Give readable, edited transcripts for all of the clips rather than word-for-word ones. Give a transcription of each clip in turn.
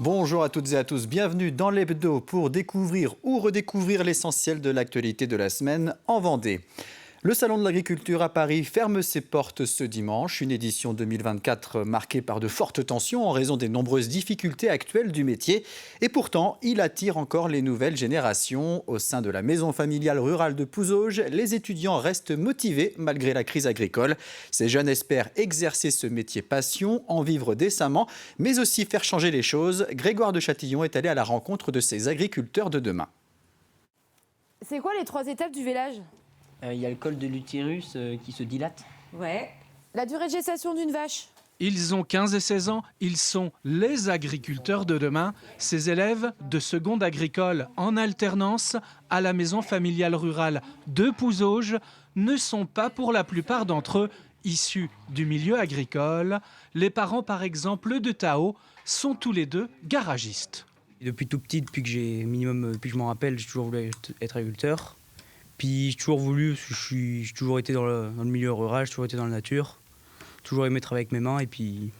Bonjour à toutes et à tous, bienvenue dans l'Hebdo pour découvrir ou redécouvrir l'essentiel de l'actualité de la semaine en Vendée. Le Salon de l'Agriculture à Paris ferme ses portes ce dimanche, une édition 2024 marquée par de fortes tensions en raison des nombreuses difficultés actuelles du métier. Et pourtant, il attire encore les nouvelles générations. Au sein de la maison familiale rurale de Pouzauges, les étudiants restent motivés malgré la crise agricole. Ces jeunes espèrent exercer ce métier passion, en vivre décemment, mais aussi faire changer les choses. Grégoire de Châtillon est allé à la rencontre de ces agriculteurs de demain. C'est quoi les 3 étapes du vélage ? Il y a le col de l'utérus qui se dilate. Ouais. La durée de gestation d'une vache. Ils ont 15 et 16 ans, ils sont les agriculteurs de demain, ces élèves de seconde agricole en alternance à la maison familiale rurale de Pouzauges ne sont pas pour la plupart d'entre eux issus du milieu agricole. Les parents par exemple de Tao sont tous les deux garagistes. Depuis tout petit, depuis que je m'en rappelle, j'ai toujours voulu être agriculteur. Puis j'ai toujours voulu, j'ai toujours été dans le milieu rural, j'ai toujours été dans la nature, toujours aimé travailler avec mes mains et puis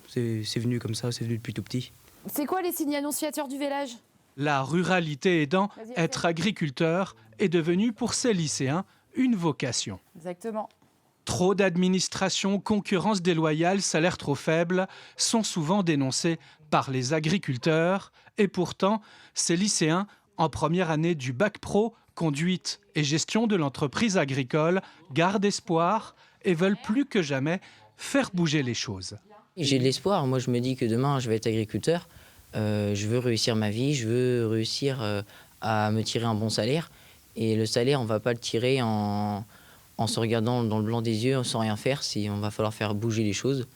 c'est venu comme ça, c'est venu depuis tout petit. C'est quoi les signes annonciateurs du vélage ? La ruralité aidant, être agriculteur est devenu pour ces lycéens une vocation. Exactement. Trop d'administration, concurrence déloyale, salaire trop faible sont souvent dénoncés par les agriculteurs. Et pourtant, ces lycéens, en première année du bac pro, conduite et gestion de l'entreprise agricole, gardent espoir et veulent plus que jamais faire bouger les choses. J'ai de l'espoir, moi je me dis que demain je vais être agriculteur, je veux réussir ma vie, je veux réussir à me tirer un bon salaire. Et le salaire, on ne va pas le tirer en se regardant dans le blanc des yeux, sans rien faire, on va falloir faire bouger les choses.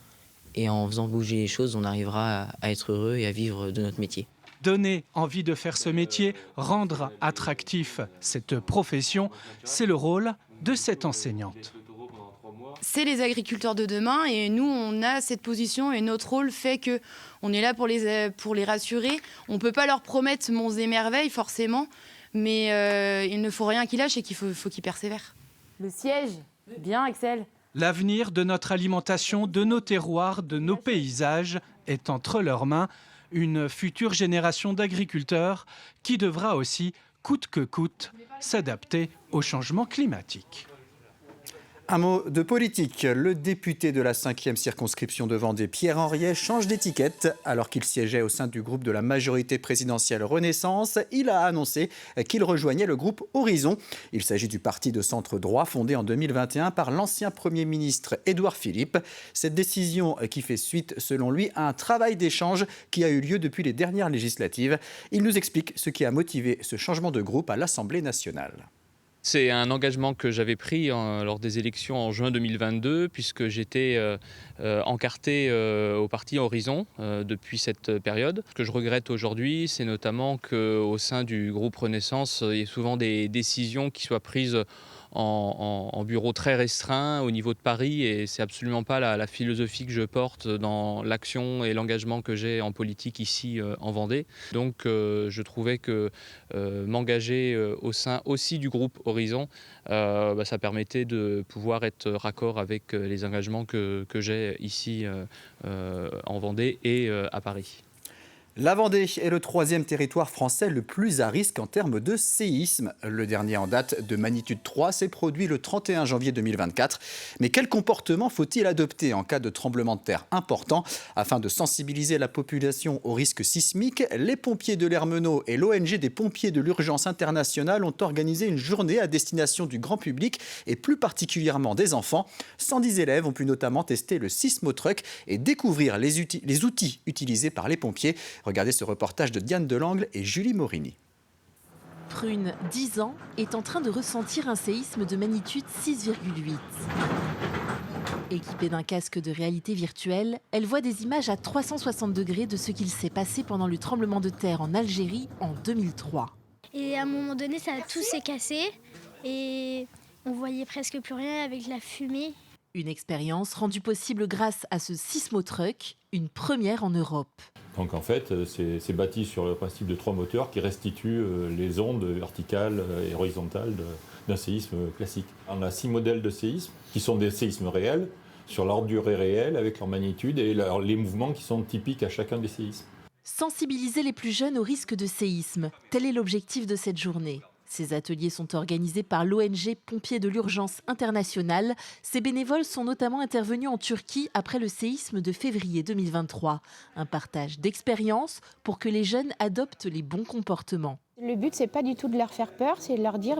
Et en faisant bouger les choses, on arrivera à être heureux et à vivre de notre métier. Donner envie de faire ce métier, rendre attractif cette profession, c'est le rôle de cette enseignante. C'est les agriculteurs de demain et nous, on a cette position et notre rôle fait qu'on est là pour les rassurer. On ne peut pas leur promettre monts et merveilles forcément, mais il ne faut rien qu'ils lâchent et qu'il faut qu'ils persévèrent. Le siège. Bien, Axel. L'avenir de notre alimentation, de nos terroirs, de nos paysages est entre leurs mains. Une future génération d'agriculteurs qui devra aussi, coûte que coûte, s'adapter au changement climatique. Un mot de politique. Le député de la 5e circonscription de Vendée, Pierre Henriet, change d'étiquette. Alors qu'il siégeait au sein du groupe de la majorité présidentielle Renaissance, il a annoncé qu'il rejoignait le groupe Horizon. Il s'agit du parti de centre droit fondé en 2021 par l'ancien Premier ministre Édouard Philippe. Cette décision qui fait suite, selon lui, à un travail d'échange qui a eu lieu depuis les dernières législatives. Il nous explique ce qui a motivé ce changement de groupe à l'Assemblée nationale. C'est un engagement que j'avais pris lors des élections en juin 2022, puisque j'étais encarté au parti Horizon depuis cette période. Ce que je regrette aujourd'hui, c'est notamment qu'au sein du groupe Renaissance, il y ait souvent des décisions qui soient prises en bureau très restreint au niveau de Paris, et c'est absolument pas la philosophie que je porte dans l'action et l'engagement que j'ai en politique ici en Vendée. Donc je trouvais que m'engager au sein aussi du groupe Horizon, ça permettait de pouvoir être raccord avec les engagements que j'ai ici en Vendée et à Paris. La Vendée est le 3e territoire français le plus à risque en termes de séisme. Le dernier en date de magnitude 3 s'est produit le 31 janvier 2024. Mais quel comportement faut-il adopter en cas de tremblement de terre important ? Afin de sensibiliser la population au risque sismique, les pompiers de l'Hermenot et l'ONG des pompiers de l'urgence internationale ont organisé une journée à destination du grand public et plus particulièrement des enfants. 110 élèves ont pu notamment tester le sismotruck et découvrir les outils utilisés par les pompiers. Regardez ce reportage de Diane Delangle et Julie Morini. Prune, 10 ans, est en train de ressentir un séisme de magnitude 6,8. Équipée d'un casque de réalité virtuelle, elle voit des images à 360 degrés de ce qu'il s'est passé pendant le tremblement de terre en Algérie en 2003. Et à un moment donné, tout s'est cassé et on voyait presque plus rien avec la fumée. Une expérience rendue possible grâce à ce sismotruck, une première en Europe. Donc en fait, c'est bâti sur le principe de 3 moteurs qui restituent les ondes verticales et horizontales d'un séisme classique. On a 6 modèles de séisme qui sont des séismes réels, sur leur durée réelle, avec leur magnitude et les mouvements qui sont typiques à chacun des séismes. Sensibiliser les plus jeunes au risque de séisme, tel est l'objectif de cette journée. Ces ateliers sont organisés par l'ONG Pompiers de l'Urgence Internationale. Ces bénévoles sont notamment intervenus en Turquie après le séisme de février 2023. Un partage d'expériences pour que les jeunes adoptent les bons comportements. Le but, c'est pas du tout de leur faire peur, c'est de leur dire,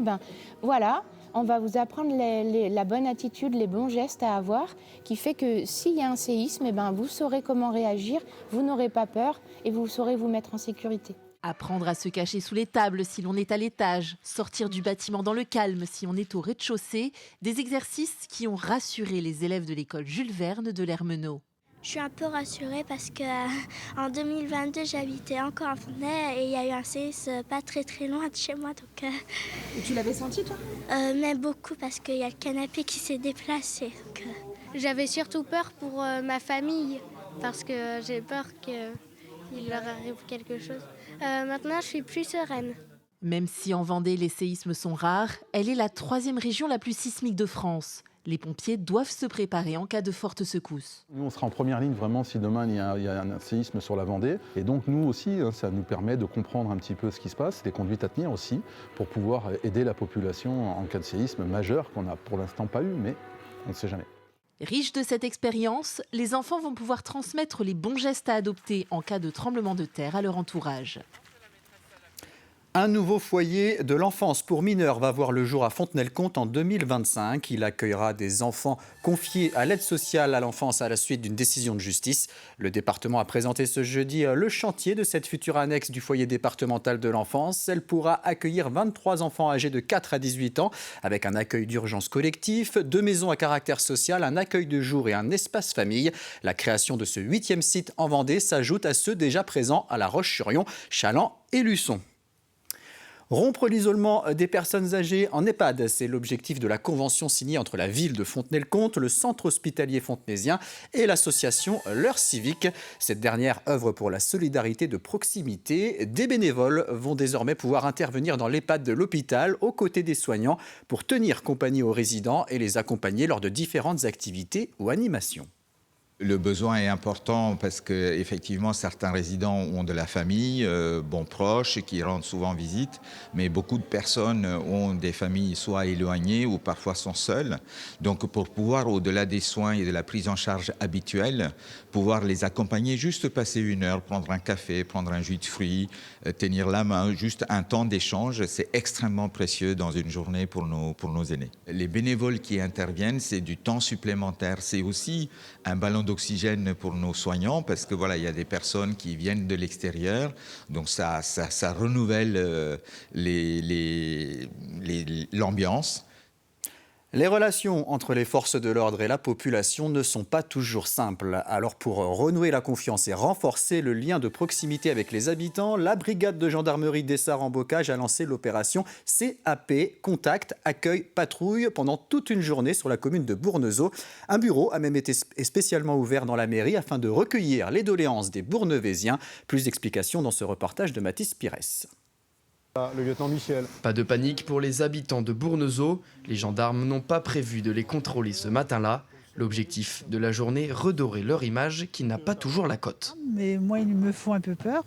voilà, on va vous apprendre la bonne attitude, les bons gestes à avoir, qui fait que s'il y a un séisme, vous saurez comment réagir, vous n'aurez pas peur et vous saurez vous mettre en sécurité. Apprendre à se cacher sous les tables si l'on est à l'étage, sortir du bâtiment dans le calme si on est au rez-de-chaussée, des exercices qui ont rassuré les élèves de l'école Jules Verne de l'Ermenau. Je suis un peu rassurée parce qu'en 2022, j'habitais encore en Fontenay et il y a eu un séisme pas très loin de chez moi. Donc, Et tu l'avais senti, toi? mais beaucoup parce qu'il y a le canapé qui s'est déplacé. J'avais surtout peur pour ma famille parce que j'ai peur qu'il leur arrive quelque chose. Maintenant, je suis plus sereine. Même si en Vendée, les séismes sont rares, elle est la 3e région la plus sismique de France. Les pompiers doivent se préparer en cas de forte secousse. Nous, on sera en première ligne vraiment si demain il y a un séisme sur la Vendée. Et donc nous aussi, ça nous permet de comprendre un petit peu ce qui se passe, les conduites à tenir aussi, pour pouvoir aider la population en cas de séisme majeur qu'on n'a pour l'instant pas eu, mais on ne sait jamais. Riches de cette expérience, les enfants vont pouvoir transmettre les bons gestes à adopter en cas de tremblement de terre à leur entourage. Un nouveau foyer de l'enfance pour mineurs va voir le jour à Fontenay-le-Comte en 2025. Il accueillera des enfants confiés à l'aide sociale à l'enfance à la suite d'une décision de justice. Le département a présenté ce jeudi le chantier de cette future annexe du foyer départemental de l'enfance. Elle pourra accueillir 23 enfants âgés de 4 à 18 ans avec un accueil d'urgence collectif, 2 maisons à caractère social, un accueil de jour et un espace famille. La création de ce 8e site en Vendée s'ajoute à ceux déjà présents à La Roche-sur-Yon, Chaland et Luçon. Rompre l'isolement des personnes âgées en EHPAD, c'est l'objectif de la convention signée entre la ville de Fontenay-le-Comte, le centre hospitalier fontenaisien et l'association L'Heure Civique. Cette dernière œuvre pour la solidarité de proximité. Des bénévoles vont désormais pouvoir intervenir dans l'EHPAD de l'hôpital aux côtés des soignants pour tenir compagnie aux résidents et les accompagner lors de différentes activités ou animations. Le besoin est important parce qu'effectivement, certains résidents ont de la famille, proches, qui rendent souvent visite, mais beaucoup de personnes ont des familles soit éloignées ou parfois sont seules. Donc pour pouvoir, au-delà des soins et de la prise en charge habituelle, pouvoir les accompagner, juste passer 1 heure, prendre un café, prendre un jus de fruits, tenir la main, juste un temps d'échange, c'est extrêmement précieux dans une journée pour nos aînés. Les bénévoles qui interviennent, c'est du temps supplémentaire, c'est aussi un ballon d'oxygène pour nos soignants parce que voilà, il y a des personnes qui viennent de l'extérieur, donc ça renouvelle l'ambiance. Les relations entre les forces de l'ordre et la population ne sont pas toujours simples. Alors pour renouer la confiance et renforcer le lien de proximité avec les habitants, la brigade de gendarmerie d'Essart-en-Bocage a lancé l'opération CAP, Contact, Accueil, Patrouille, pendant toute une journée sur la commune de Bournezeau. Un bureau a même été spécialement ouvert dans la mairie afin de recueillir les doléances des Bournevésiens. Plus d'explications dans ce reportage de Mathis Pires. Le lieutenant Michel. Pas de panique pour les habitants de Bournezeau. Les gendarmes n'ont pas prévu de les contrôler ce matin-là. L'objectif de la journée, redorer leur image qui n'a pas toujours la cote. Mais moi, ils me font un peu peur,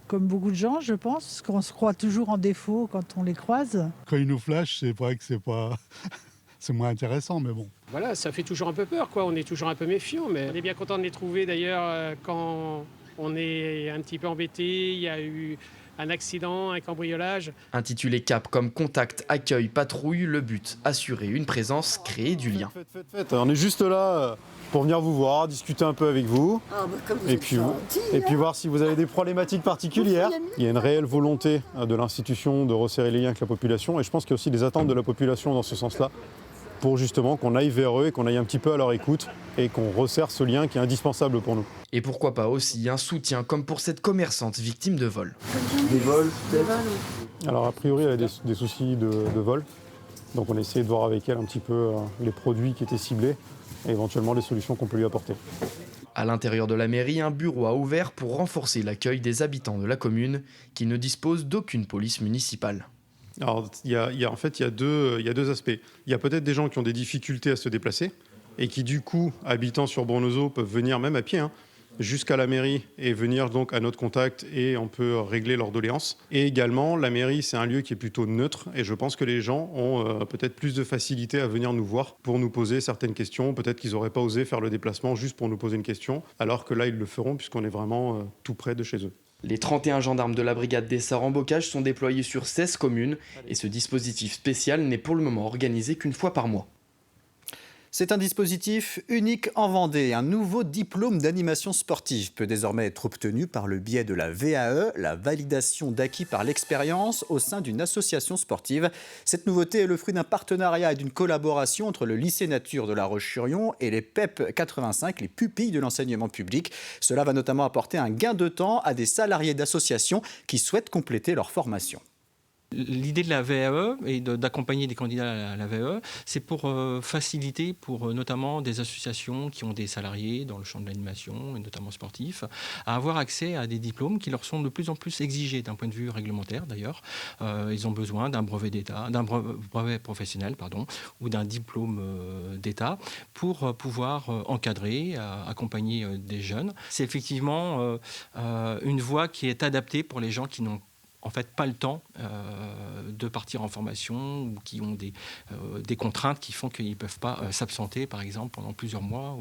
comme beaucoup de gens, je pense, parce qu'on se croit toujours en défaut quand on les croise. Quand ils nous flashent, c'est vrai que c'est moins intéressant, mais bon. Voilà, ça fait toujours un peu peur, quoi. On est toujours un peu méfiant, mais on est bien content de les trouver d'ailleurs quand on est un petit peu embêté. Il y a eu un accident, un cambriolage. Intitulé CAP comme Contact, Accueil, Patrouille, le but, assurer une présence, créer du lien. Faites. On est juste là pour venir vous voir, discuter un peu avec vous, et puis voir si vous avez des problématiques particulières. Il y a une réelle volonté de l'institution de resserrer les liens avec la population, et je pense qu'il y a aussi des attentes de la population dans ce sens-là, pour justement qu'on aille vers eux et qu'on aille un petit peu à leur écoute et qu'on resserre ce lien qui est indispensable pour nous. Et pourquoi pas aussi un soutien comme pour cette commerçante victime de vol. Des vols peut-être ? Alors a priori elle a des soucis de vol, donc on a essayé de voir avec elle un petit peu les produits qui étaient ciblés et éventuellement les solutions qu'on peut lui apporter. À l'intérieur de la mairie, un bureau a ouvert pour renforcer l'accueil des habitants de la commune qui ne disposent d'aucune police municipale. Alors, il y a deux aspects. Il y a peut-être des gens qui ont des difficultés à se déplacer et qui, du coup, habitant sur Bournezeau, peuvent venir même à pied, jusqu'à la mairie et venir donc à notre contact et on peut régler leurs doléances. Et également, la mairie, c'est un lieu qui est plutôt neutre et je pense que les gens ont peut-être plus de facilité à venir nous voir pour nous poser certaines questions. Peut-être qu'ils n'auraient pas osé faire le déplacement juste pour nous poser une question, alors que là, ils le feront puisqu'on est vraiment tout près de chez eux. Les 31 gendarmes de la brigade des SAR en bocage sont déployés sur 16 communes et ce dispositif spécial n'est pour le moment organisé qu'une fois par mois. C'est un dispositif unique en Vendée. Un nouveau diplôme d'animation sportive peut désormais être obtenu par le biais de la VAE, la validation d'acquis par l'expérience au sein d'une association sportive. Cette nouveauté est le fruit d'un partenariat et d'une collaboration entre le lycée nature de La Roche-sur-Yon et les PEP 85, les pupilles de l'enseignement public. Cela va notamment apporter un gain de temps à des salariés d'associations qui souhaitent compléter leur formation. L'idée de la VAE et d'accompagner des candidats à la VAE, c'est pour faciliter pour notamment des associations qui ont des salariés dans le champ de l'animation, et notamment sportif, à avoir accès à des diplômes qui leur sont de plus en plus exigés d'un point de vue réglementaire d'ailleurs. Ils ont besoin d'un brevet d'État, d'un brevet professionnel, ou d'un diplôme d'État pour pouvoir encadrer, accompagner des jeunes. C'est effectivement une voie qui est adaptée pour les gens qui n'ont en fait pas le temps de partir en formation ou qui ont des contraintes qui font qu'ils ne peuvent pas s'absenter, par exemple, pendant plusieurs mois.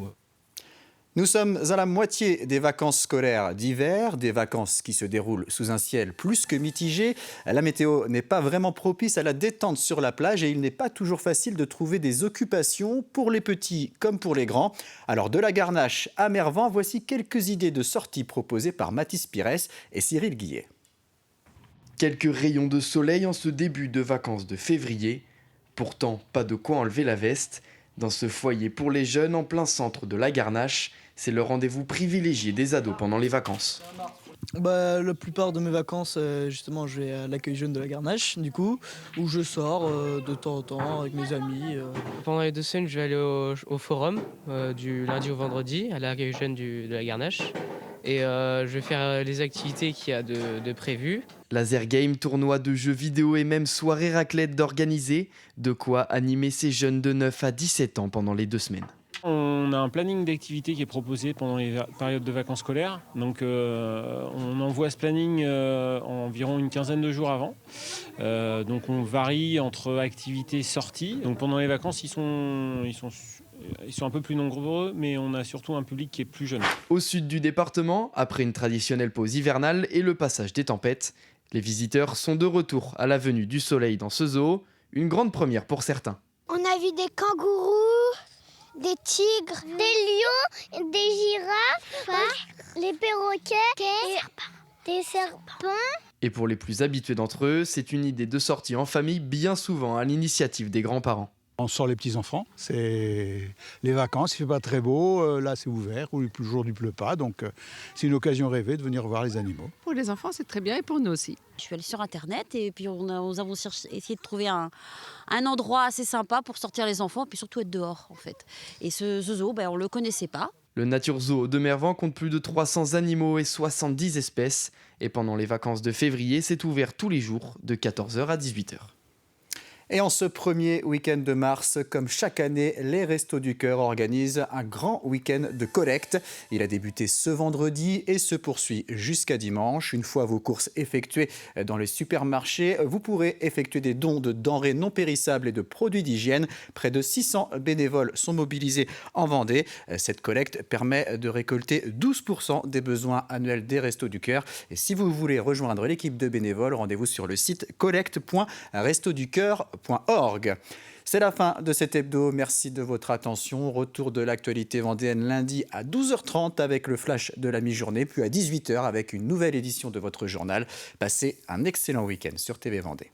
Nous sommes à la moitié des vacances scolaires d'hiver, des vacances qui se déroulent sous un ciel plus que mitigé. La météo n'est pas vraiment propice à la détente sur la plage et il n'est pas toujours facile de trouver des occupations pour les petits comme pour les grands. Alors de la Garnache à Mervan, voici quelques idées de sorties proposées par Mathis Pires et Cyril Guillet. Quelques rayons de soleil en ce début de vacances de février. Pourtant, pas de quoi enlever la veste. Dans ce foyer pour les jeunes en plein centre de la Garnache, c'est le rendez-vous privilégié des ados pendant les vacances. La plupart de mes vacances, justement, je vais à l'accueil jeune de la Garnache, du coup, où je sors de temps en temps avec mes amis. Pendant les 2 semaines, je vais aller au forum du lundi au vendredi à l'accueil jeune de la Garnache. Et je vais faire les activités qu'il y a de prévues. Laser game, tournoi de jeux vidéo et même soirée raclette d'organiser. De quoi animer ces jeunes de 9 à 17 ans pendant les 2 semaines. On a un planning d'activités qui est proposé pendant les périodes de vacances scolaires. Donc on envoie ce planning environ une quinzaine de jours avant. Donc on varie entre activités et sorties. Donc pendant les vacances, ils sont un peu plus nombreux, mais on a surtout un public qui est plus jeune. Au sud du département, après une traditionnelle pause hivernale et le passage des tempêtes, les visiteurs sont de retour à la venue du soleil dans ce zoo, une grande première pour certains. On a vu des kangourous, des tigres, des lions, des girafes, les perroquets, des serpents. Et pour les plus habitués d'entre eux, c'est une idée de sortie en famille bien souvent à l'initiative des grands-parents. On sort les petits-enfants, c'est les vacances, il ne fait pas très beau, là c'est ouvert, ou aujourd'hui il ne pleut pas, donc c'est une occasion rêvée de venir voir les animaux. Pour les enfants c'est très bien et pour nous aussi. Je suis allée sur internet et puis nous avons essayé de trouver un endroit assez sympa pour sortir les enfants et puis surtout être dehors en fait. Et ce zoo, on ne le connaissait pas. Le Nature Zoo de Mervan compte plus de 300 animaux et 70 espèces. Et pendant les vacances de février, c'est ouvert tous les jours de 14h à 18h. Et en ce premier week-end de mars, comme chaque année, les Restos du Cœur organisent un grand week-end de collecte. Il a débuté ce vendredi et se poursuit jusqu'à dimanche. Une fois vos courses effectuées dans les supermarchés, vous pourrez effectuer des dons de denrées non périssables et de produits d'hygiène. Près de 600 bénévoles sont mobilisés en Vendée. Cette collecte permet de récolter 12% des besoins annuels des Restos du Cœur. Et si vous voulez rejoindre l'équipe de bénévoles, rendez-vous sur le site collecte.restoducoeur.org. C'est la fin de cet hebdo. Merci de votre attention. Retour de l'actualité vendéenne lundi à 12h30 avec le flash de la mi-journée, puis à 18h avec une nouvelle édition de votre journal. Passez un excellent week-end sur TV Vendée.